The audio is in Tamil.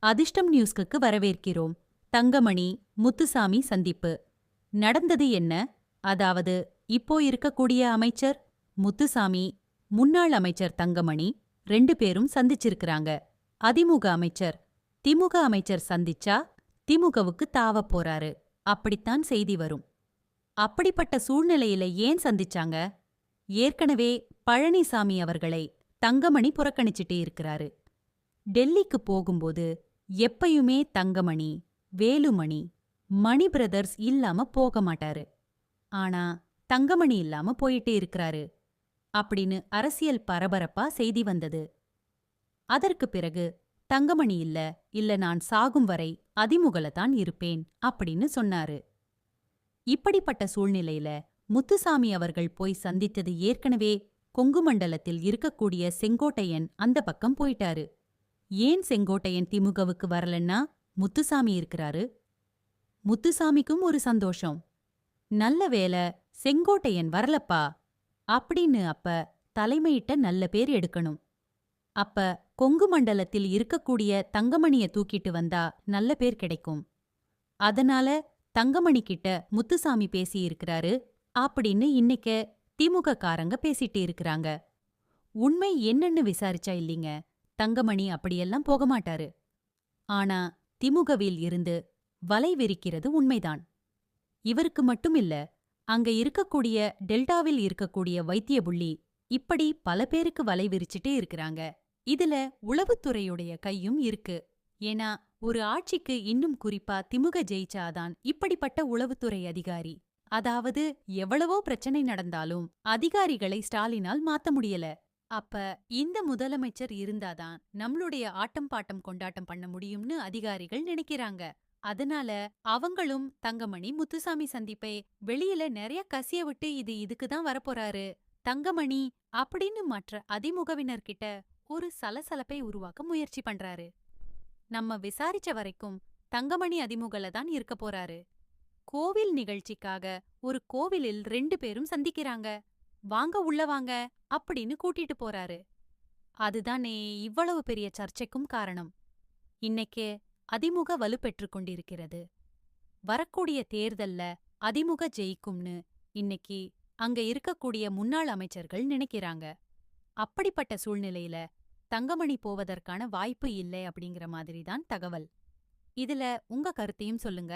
அதிர்ஷ்டம் நியூஸ்க்கு வரவேற்கிறோம். தங்கமணி, முத்துசாமி சந்திப்பு. நடந்தது என்ன? அதாவது, இப்போ இருக்கக்கூடிய அமைச்சர் முத்துசாமி, முன்னாள் அமைச்சர் தங்கமணி 2 பேரும் சந்திச்சிருக்கிறாங்க. அதிமுக அமைச்சர் திமுக அமைச்சர் சந்திச்சா திமுகவுக்கு தாவப் போறாரு. அப்படித்தான் செய்தி வரும். அப்படிப்பட்ட சூழ்நிலையில ஏன் சந்திச்சாங்க? ஏற்கனவே பழனிசாமி அவர்களை தங்கமணி புறக்கணிச்சிட்டே இருக்கிறாரு. டெல்லிக்கு போகும்போது எப்பயுமே தங்கமணி, வேலுமணி, மணி பிரதர்ஸ் இல்லாம போக மாட்டாரு. ஆனா தங்கமணி இல்லாம போயிட்டே இருக்கிறாரு அப்படின்னு அரசியல் பரபரப்பா செய்தி வந்தது. அதற்கு பிறகு தங்கமணி இல்ல நான் சாகும் வரை அதிமுகலதான் இருப்பேன் அப்படின்னு சொன்னாரு. இப்படிப்பட்ட சூழ்நிலையில முத்துசாமி அவர்கள் போய் சந்தித்தது ஏற்கனவே கொங்கு மண்டலத்தில் இருக்கக்கூடிய செங்கோட்டையன் அந்த பக்கம் போயிட்டாரு. ஏன் செங்கோட்டையன் திமுகவுக்கு வரலன்னா முத்துசாமி இருக்கிறாரு. முத்துசாமிக்கும் ஒரு சந்தோஷம். நல்ல வேலை செங்கோட்டையன் வரலப்பா அப்படின்னு அப்ப தலைமையிட்ட நல்ல பேர் எடுக்கணும். அப்ப கொங்கு மண்டலத்தில் இருக்கக்கூடிய தங்கமணிய தூக்கிட்டு வந்தா நல்ல பேர் கிடைக்கும். அதனால தங்கமணி கிட்ட முத்துசாமி பேசியிருக்கிறாரு அப்படின்னு இன்னைக்கு திமுக காரங்க பேசிட்டு இருக்கிறாங்க. உண்மை என்னன்னு விசாரிச்சா இல்லீங்க, தங்கமணி அப்படியெல்லாம் போக மாட்டாரு. ஆனா திமுகவில் இருந்து வலை விரிக்கிறது உண்மைதான். இவருக்கு மட்டும் இல்ல, அங்க இருக்கக்கூடிய டெல்டாவில் இருக்கக்கூடிய வைத்திய புள்ளி இப்படி பல பேருக்கு வலை விரிச்சிட்டே இருக்கிறாங்க. இதுல உளவுத்துறையுடைய கையும் இருக்கு. ஏன்னா ஒரு ஆட்சிக்கு இன்னும் குறிப்பா திமுக ஜெயிச்சாதான் இப்படிப்பட்ட உளவுத்துறை அதிகாரி. அதாவது எவ்வளவோ பிரச்சனை நடந்தாலும் அதிகாரிகளை ஸ்டாலினால் மாத்த முடியல. அப்ப இந்த முதலமைச்சர் இருந்தாதான் நம்மளுடைய ஆட்டம் பாட்டம் கொண்டாட்டம் பண்ண முடியும்னு அதிகாரிகள் நினைக்கிறாங்க. அதனால அவங்களும் தங்கமணி முத்துசாமி சந்திப்பை வெளியில நிறைய கசிய விட்டு இதுக்குதான் வரப்போறாரு தங்கமணி அப்படின்னு மற்ற அதிமுகவினர்கிட்ட ஒரு சலசலப்பை உருவாக்க முயற்சி பண்றாரு. நம்ம விசாரிச்ச வரைக்கும் தங்கமணி அதிமுகல தான் இருக்க போறாரு. கோவில் நிகழ்ச்சிக்காக ஒரு கோவிலில் 2 பேரும் சந்திக்கிறாங்க. வாங்க உள்ள வாங்க அப்படின்னு கூட்டிட்டு போறாரு. அதுதானே இவ்வளவு பெரிய சர்ச்சைக்கும் காரணம். இன்னைக்கு அதிமுக வலுப்பெற்றுக் கொண்டிருக்கிறது. வரக்கூடிய தேர்தல்ல அதிமுக ஜெயிக்கும்னு இன்னைக்கு அங்க இருக்கக்கூடிய முன்னாள் அமைச்சர்கள் நினைக்கிறாங்க. அப்படிப்பட்ட சூழ்நிலையில தங்கமணி போவதற்கான வாய்ப்பு இல்லை அப்படிங்கிற மாதிரிதான் தகவல். இதுல உங்க கருத்தையும் சொல்லுங்க.